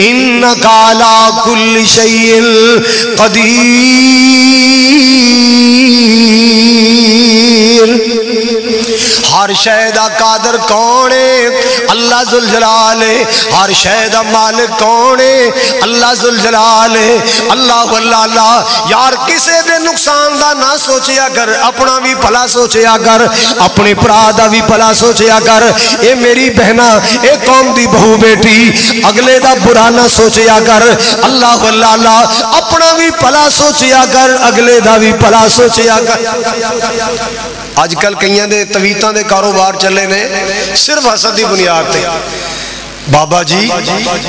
انک علی کل شیء قدیر، ہر شہدہ قادر کونے اللہ ذوالجلال، ہر شہدہ مالک کونے اللہ ذوالجلال، اللہ اللہ اللہ یار کسے دے نقصان دا نہ سوچیا کر، اپنا بھی بھلا سوچیا کر، اپنے پرا دا بھی بھلا سوچیا کر، اے میری بہنا اے قوم دی بہو بیٹی اگلے دا برا نہ سوچیا کر، اللہ اللہ اللہ اپنا بھی بھلا سوچیا کر، اگلے دا بھی بھلا سوچیا کر۔ آج کل کئیاں دے تویتاں دے کاروبار چلے نے صرف حسد دی بنیاد تے، بابا جی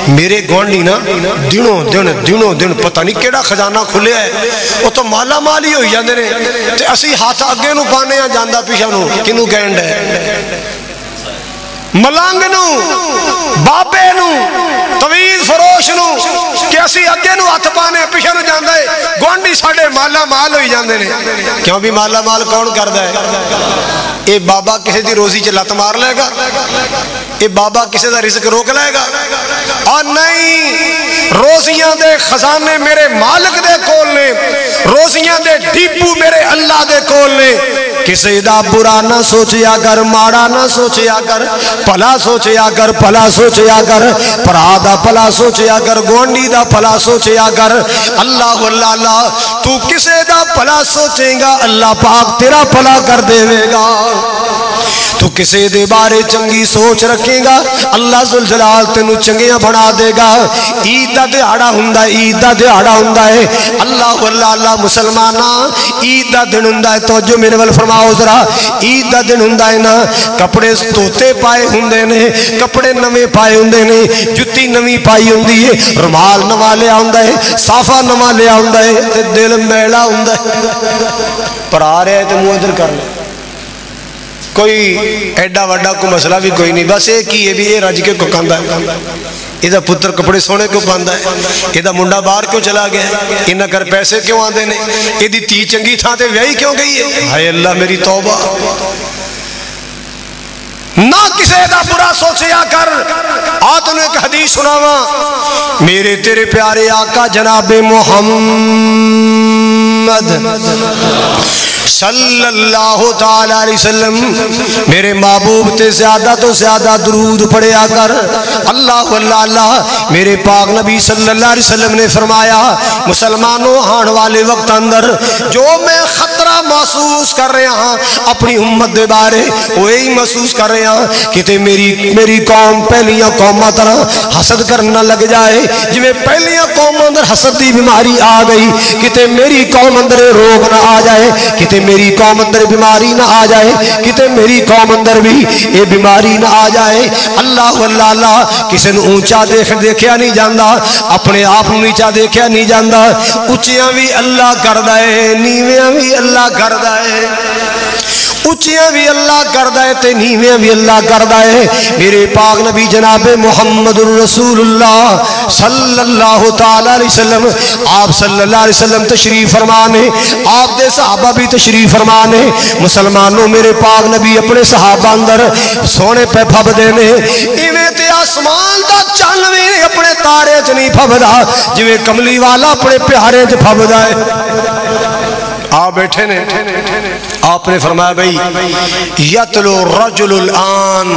میرے گوانڈی نا دنوں دن پتہ نہیں کیڑا خزانہ کھلے ہے، وہ تو مالا مالی ہوئی جاندے نے، تے اسی ہاتھ اگے نو پانے ہیں جاندہ پیشہ نو کنو گینڈ ہے، ملانگ نو بابے نو طویل فروش نو کہ اسی اگے نو ہاتھ پانے پیچھے نو جاندا ہے، گوانڈی ساڈے مالا مال ہوئی جاندے نے، کیوں بھی مالا مال کون کردا ہے؟ اے بابا کسی دی روزی چ لت مار لے گا، اے بابا کسی دا رزق روک لے گا، اور نہیں، روزیاں دے خزانے میرے مالک دے کول نے، روزیاں دے ڈیپو میرے اللہ دے کول نے، کسی دا برا نہ سوچیا کر، ماڑا نہ سوچیا کر، پلا سوچیا کر، پلا سوچیا کر، پرا دا پلا سوچیا کر، گوانڈی دا پلا سوچیا کر، اللہ اللہ اللہ تو کسے دا پلا سوچیں گا اللہ پاک تیرا پلا کر دے گا، تو کسے دے بارے چنگی سوچ رکھے گا اللہ ذل جلال تینو چنگیاں بنا دے گا عید دا دہاڑا ہوندا ہے عید دا دہاڑا ہوندا ہے اللہ اللہ اللہ مسلماناں عید دا دن ہوندا ہے توجہ میرے ول فرماؤ ذرا عید دا دن ہوندا ہے نا کپڑے دھوتے پائے ہوندے نے کپڑے نویں پائے ہوندے نے جُتی نویں پائی ہوندی ہے رومال نواں لیا ہوندا ہے صافہ نواں لیا ہوندا ہے تے دل میلا ہوندا ہے پر آ رہا ہے تے منہ ادھر کر لے کوئی ایڈا وڈا کو مسئلہ بھی کوئی نہیں بس ایک ہی یہ بھی یہ رج کے کو کھاندا ہے یہ پتر کپڑے سونے کیوں پاندا ہے یہ منڈا باہر کیوں چلا گیا ہے انہاں کر پیسے کیوں آندے نے یہ تی چنگی تھان تے ویاہی کیوں گئی ہے ہائے اللہ میری توبہ نہ کسے دا برا سوچیا کر آتنے ایک حدیث سناواں میرے تیرے پیارے آقا جناب محمد صلی اللہ تعالی علیہ وسلم میرے محبوب تے زیادہ تو زیادہ درود پڑھیا کر اللہ اللہ اللہ میرے پاک نبی صلی اللہ علیہ وسلم نے فرمایا مسلمانوں آن والے وقت اندر جو میں خطرہ محسوس کر رہے ہاں اپنی امت دے بارے وہی محسوس کر رہے ہاں کہ میری قوم پہلیاں قوماں طرح حسد کرنا لگ جائے جو پہلیاں قوم اندر حسد دی بیماری آ گئی کہ میری قوم اندر روگ نہ آ جائے کہ میری قوم اندر بیماری نہ آ جائے کتے میری قوم اندر بھی یہ بیماری نہ آ جائے اللہ اللہ اللہ کسی نے اونچا دیکھیا نہیں جاندا اپنے آپ نیچا دیکھیا نہیں جاندا اونچیاں بھی اللہ کردا ہے نیویاں بھی اللہ کردا ہے اونچیاں بھی اللہ کردا ہے تے نیویاں بھی اللہ کردا ہے میرے پاک نبی جناب محمد الرسول اللہ صلی اللہ تعالی علیہ وسلم آپ صلی اللہ علیہ وسلم تشریف فرمانے آپ دے صحابہ بھی تشریف فرمانے مسلمانوں میرے پاک نبی اپنے صحابہ اندر سونے پہ پھب دینے ایویں تے آسمان دا چن بھی اپنے تارے چ نہیں پھبدا جویں کملی والا اپنے پیارے چ پھبدا ہے آپ بیٹھے نے آپ نے فرمایا بھئی یتلو رجل الان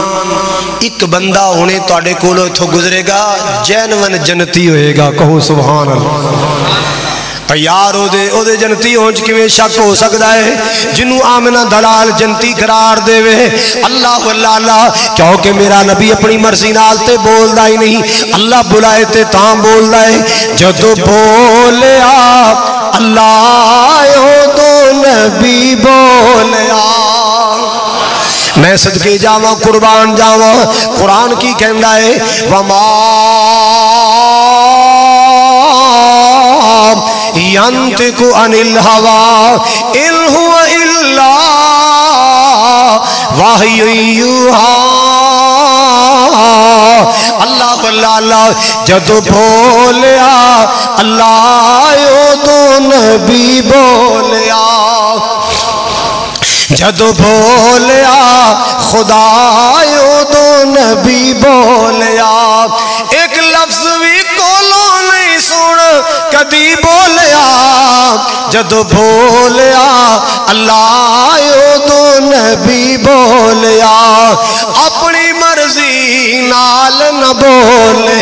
ایک بندہ ہونے توڑے کولو اتھو گزرے گا جینون جنتی ہوئے گا کہو سبحان اللہ یار او دے جنتی ہونچ کی میں شک ہو سکتا ہے جنہوں آمنہ دلال جنتی قرار دے وے اللہ اللہ اللہ کیونکہ میرا نبی اپنی مرضی نالتے بول دائی نہیں اللہ بلائے تے تاں بول دائے جدو بولے آپ اللہ تو نبی بولیا میں صدقے جاواں قربان جاواں قرآن کی کہندا ہے وما ينطق عن الهوى إن هو إلا وحي يوحى اللہ اللہ اللہ جدو بولیا اللہ تو نبی بولیا جدو بولیا خدا تو نبی بولیا ایک لفظ بھی کولو نہیں سن کدی بولیا جدو بولیا اللہ تو نبی بولیا اپنی مرضی نال نہ بولے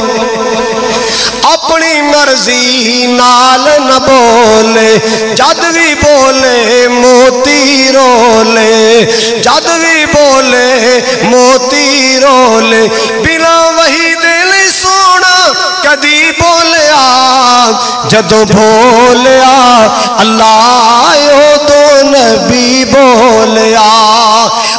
اپنی مرضی نال نہ بولے جد بھی بولے موتی رولے جد بھی بولے موتی رولے بنا وہی دل سونا کدی بولیا جدو بولیا اللہ تو نبی بولیا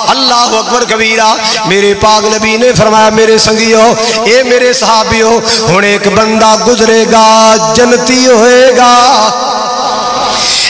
اللہ اکبر کبیرہ میرے پاک نبی نے فرمایا میرے سنگیو اے میرے صحابیو ہن ایک بندہ گزرے گا جنتی ہوئے گا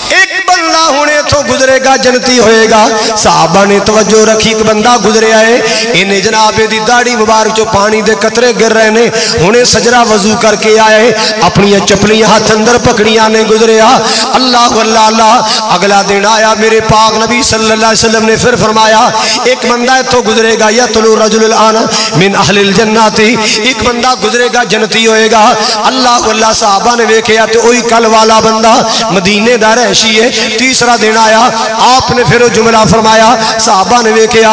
ایک بندہ ہونے تو گزرے گا جنتی ہوئے گا صحابہ نے توجہ رکھی ایک بندہ گزرے آئے انہیں جناب دی داڑھی مبارک جو پانی دے قطرے گر رہے نے انہیں سجرہ وضو کر کے آئے اپنی چپلی ہاتھ اندر پکڑیاں نے گزرے اللہ اللہ اللہ اگلا دن آیا میرے پاک نبی صلی اللہ علیہ وسلم نے پھر فرمایا ایک بندہ تو گزرے گا یتلو رجل الان من اہل الجنات ایک بندہ گزرے گا جنتی ہوئے گا اللہ اللہ صحابہ نے ویکھیا تے وہی کل والا بندہ مدینے دا رہشی ہے تیسرا دن آیا آپ نے پھر وہ جملہ فرمایا، صحابہ نے ویکھیا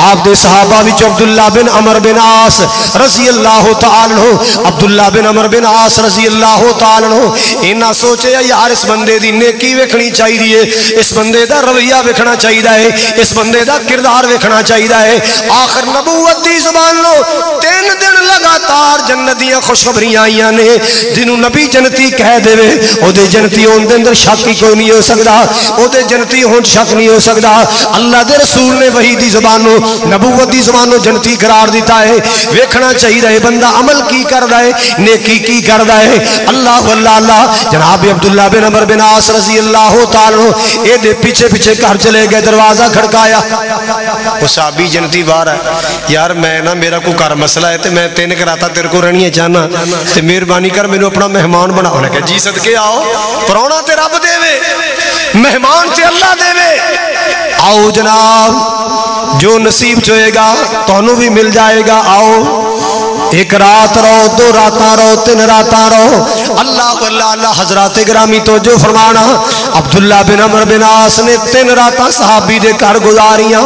آپ دے صحابہ وچ عبداللہ بن عمر بن عاص رضی اللہ تعالی عنہ، عبداللہ بن عمر بن عاص رضی اللہ تعالی عنہ انہاں سوچیا یار اس بندے دی نیکی ویکھنی چاہیے، اس بندے دا رویہ ویکھنا چاہیے، اس بندے دا کردار ویکھنا چاہیے۔ آخر نبوت دی زبان لو 3 دن لگاتار جنت دیاں خوشخبریاں آئیاں نے، جنوں نبی جنتی کہہ دے او دے جنتی ہون دے اندر شک ہی کوئی نہیں ہو سکدا، او دے جنتی ہون شک نہیں ہو سکدا۔ اللہ دے رسول نے وحی دی زبانوں نبوت دی زبانوں جنتی قرار دیتا ہے۔ ویکھنا چاہیے بندہ عمل کی کردا ہے، نیکی کی کردا ہے۔ اللہ اللہ اللہ جناب عبداللہ بن عمر بن عاص رضی اللہ تعالی عنہ اے دے پیچھے پیچھے گھر چلے گئے، دروازہ کھڑکایا، وہ صحابی جنتی باہر ہے، یار میں نا میرا کوئی کار مسئلہ ہے تے میں 3 کراتا تیرے کو رہنی ہے چاہنا تے مہربانی کر مینوں اپنا مہمان بنا۔ انہوں نے کہا جی صدقے آؤ، پرونا تے رب دے وے، مہمان تے اللہ دے وے، آؤ جناب جو نصیب چوئے گا تانوں بھی مل جائے گا، آؤ 1 رات رہو، 2 راتاں رہو، 3 راتاں رہو۔ اللہ اللہ اللہ حضرات گرامی توجہ فرمانا، عبداللہ بن عمر بن عاص نے 3 راتاں صحابی دے گھر گزاریاں۔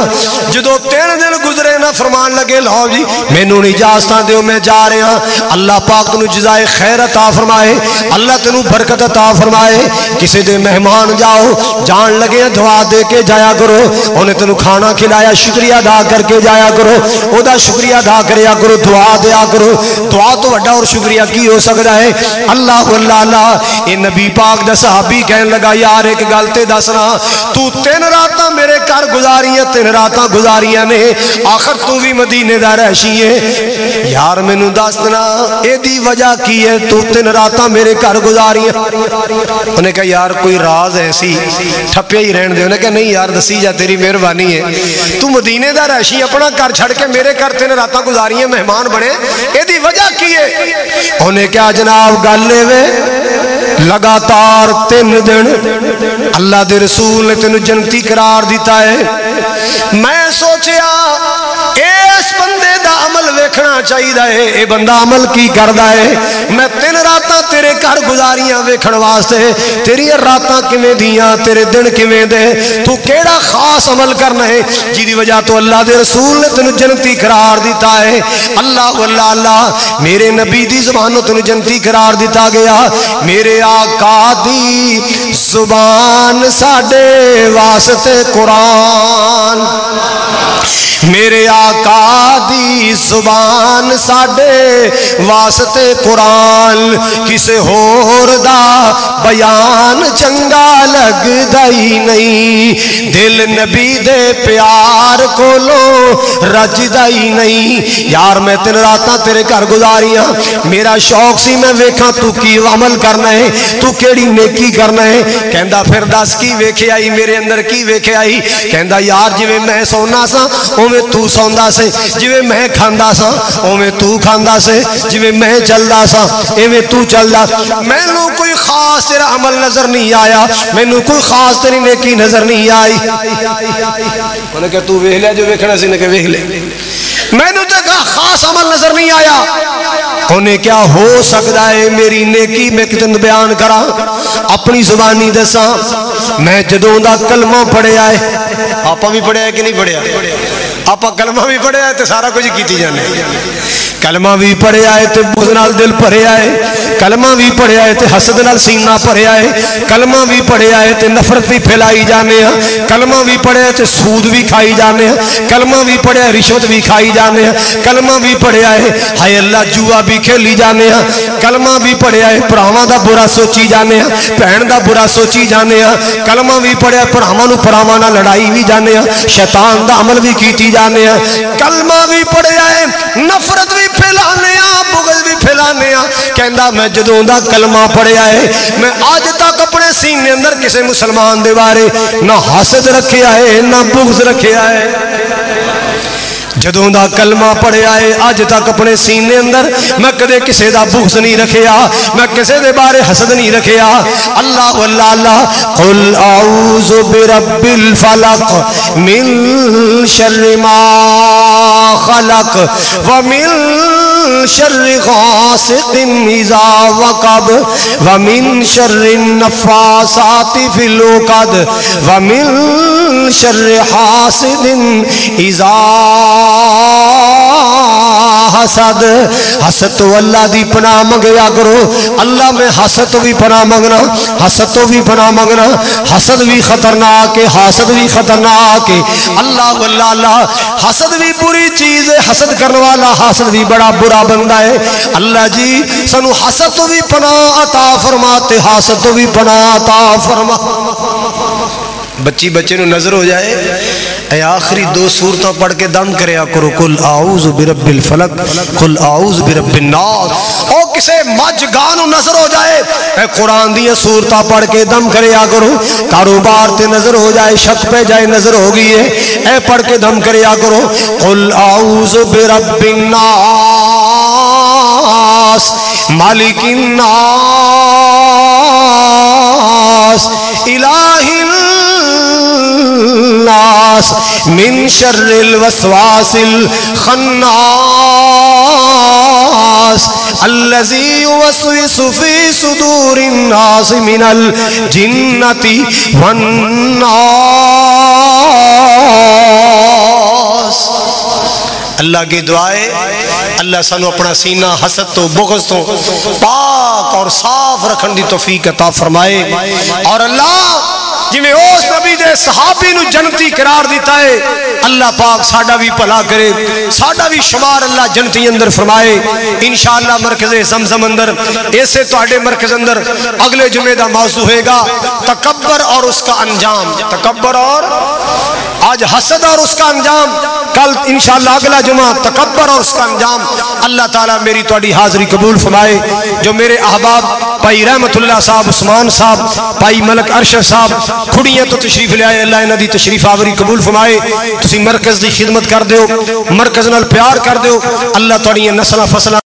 جدو 3 دن گزرے نہ فرمان لگے لو جی مینوں اجازتاں دیو میں جا رہا ہاں، اللہ پاک تینوں جزائے خیر عطا فرمائے، اللہ تینوں برکت عطا فرمائے۔ کسی دے مہمان جاؤ جان لگے دعا دے کے جایا کرو، انہیں تینوں کھانا کھلایا شکریہ ادا کر کے جایا کرو، او دا شکریہ ادا کریا کرو، دعا دیا کرو، دعا تو بڑا اور شکریہ کی ہو سکتا ہے۔ اللہ اللہ اللہ اے نبی پاک دا صحابی کہنے لگا یار ایک گل تے دسنا، تو 3 راتاں میرے گھر گزاریاں، 3 راتاں گزاریاں نے، آخر تو بھی مدینے دا رہشی ہے، یار مینوں دس دینا اے دی وجہ کی ہے تو 3 راتاں میرے گھر گزاریاں؟ انہوں نے کہا یار کوئی راز ایسی ٹھپیا ہی رہن دے۔ انہوں نے کہا نہیں یار دسی جا تیری مہربانی ہے، تو مدینے دا رہشی اپنا گھر چھڑ کے میرے گھر 3 راتاں گزاریاں مہمان بنے، اے دی وجہ کی ہے؟ انہوں نے کہا جناب گل لے وے لگاتار 3 دن اللہ دے رسول نے تینوں جنتی قرار دیتا ہے، میں سوچیا اس بندے دا عمل ویکھنا چاہیے، اے بندہ عمل کی کردا ہے، میں 3 راتاں تیرے گھر گزاریاں ویکھن واسطے، تیری راتاں کیویں دیاں، تیرے دن کیویں دے، تو کیڑا خاص عمل کرنا ہے جی دی وجہ تو اللہ دے رسول نے تینوں جنتی قرار دیتا ہے؟ اللہ اللہ اللہ میرے نبی دی زبانوں تینوں جنتی قرار دیتا گیا، میرے آقا دی زبان ساڈے واسطے قرآن، میرے آقا دی زبان ساڈے واسطے قرآن، کسے ہور دا بیان چنگا لگ دائی نہیں، دل نبی دے پیار کولو رج دائی نہیں۔ یار میں 3 راتاں تیرے گھر گزاریاں، میرا شوق سی میں ویکھاں تو کی عمل کرنا ہے، تو کیڑی نیکی کرنا ہے۔ کہندا پھر دس کی ویکھے آئی میرے اندر، کی ویکھے آئی؟ کہندا یار جویں میں سونا سا اوویں تو سوندا سے، جویں میں کھاندا سا اوویں تو کھاندا سے، جویں میں چلدا سا ایویں تو چلدا، مینوں کوئی خاص تیرا عمل نظر نہیں آیا، مینوں کوئی خاص تیری نیکی نظر نہیں آئی۔ انہوں نے کہا تو ویکھ لیا جو ویکھنا سی، نے کہ ویکھ لے، مینوں تے خاص عمل نظر نہیں آیا۔ انہیں کیا ہو سکتا ہے میری نیکی میں کتن بیان کرا، اپنی زبانی دساں، میں جدوں دا کلمہ پڑھیا ہے، آپا بھی پڑھیا ہے کہ نہیں پڑھیا؟ آپا کلمہ بھی پڑھیا ہے تو سارا کچھ کیتی جانے، کلمہ بھی پڑھیا ہے تو بغض نال دل بھریا ہے، کلمہ بھی پڑھیا ہے تو حسد نال سینہ بھریا ہے، کلمہ بھی پڑھیا ہے تو نفرت بھی پھیلائی جانے ہیں، کلمہ بھی پڑھیا ہے تو سود بھی کھائی جانے ہیں، کلمہ بھی پڑھیا ہے رشوت بھی کھائی جانے ہیں، کلمہ بھی پڑھیا ہے ہائے اللہ جوا بھی کھیلی جانے ہیں، کلمہ بھی پڑھیا ہے بھراواں دا برا سوچی جانے ہیں، بہن دا برا سوچی جانے ہیں، کلمہ بھی پڑھیا ہے بھراواں نوں بھراواں نال لڑائی بھی جانے ہیں، شیطان دا عمل بھی کیتی جانے ہیں، کلمہ بھی پڑھیا ہے نفرت بھی پھیلانے ہیں، بغض بھی پھیلانے ہیں۔ کہندا میں جدوں دا کلمہ پڑھیا ہے میں آج تک اپنے سینے اندر کسی مسلمان دے بارے نہ حسد رکھیا ہے نہ بغض رکھیا ہے، جدوں دا کلمہ پڑھیا ہے اج تک اپنے سینے اندر میں کدے کسے دا بغض نہیں رکھیا، میں کسے دے بارے حسد نہیں رکھیا۔ اللہ اللہ اللہ قل اعوذ برب الفلق من شر ما خلق ومن شر غاسق اذا وقب ومن شر النفاثات في العقد ومن شر حاسد اذا حسد. حسد تو اللہ دی پناہ منگیا کرو. اللہ میں حسد تو بھی پناہ منگنا, حسد تو بھی پناہ منگنا. حسد بھی خطرناک ہے, حسد بھی خطرناک ہے. اللہ واللہ اللہ, حسد بھی بری چیز ہے, حسد کرنے والا حسد بھی بڑا برا بندہ ہے. اللہ جی سنو حسد تو بھی پناہ عطا فرماتے, حسد تو بھی پناہ عطا فرما. بچی بچے نو نظر ہو جائے, اے آخری دو سورتوں پڑھ کے دم کریا کرو, قل اعوذ برب الفلق قل اعوذ برب الناس. او کسے مجھ گانو نظر ہو جائے, اے قرآن دی سورتوں پڑھ کے دم کریا کرو. کاروبار تے نظر ہو جائے, شک پہ جائے نظر ہو گئی ہے, اے پڑھ کے دم کریا کرو. قل اعوذ برب الناس مالک الناس الہ الناس من شر الوسواس الخناس الذي يوسوس في صدور الناس من الجنة والناس. اللہ کی دعائے اللہ سانو اپنا سینہ حسد تو بغض تو پاک اور صاف رکھن دی توفیق عطا فرمائے. اور اللہ جی میں اس نبی دے صحابی نو جنتی قرار دیتا ہے, اللہ پاک ساڈا بھی بھلا کرے, ساڈا بھی شمار اللہ جنتی اندر فرمائے. انشاءاللہ مرکز زمزم اندر ایسے تواڈے مرکز اندر اگلے جمعے دا موضوع ہوئے گا تکبر اور اس کا انجام. تکبر اور آج حسد اور اس کا انجام, کل انشاءاللہ اگلا جمعہ تکبر اور اس کا انجام. اللہ تعالیٰ میری تواڈی حاضری قبول فرمائے. جو میرے احباب بھائی رحمت اللہ صاحب, عثمان صاحب, بھائی ملک ارشد صاحب کھڑیاں تو تشریف لے آئے, اللہ انہاں دی تشریف آوری قبول فرمائے. تسی مرکز دی خدمت کر دیو, مرکز نال پیار کر دیو. اللہ تواڈیاں نسلاں فصلاں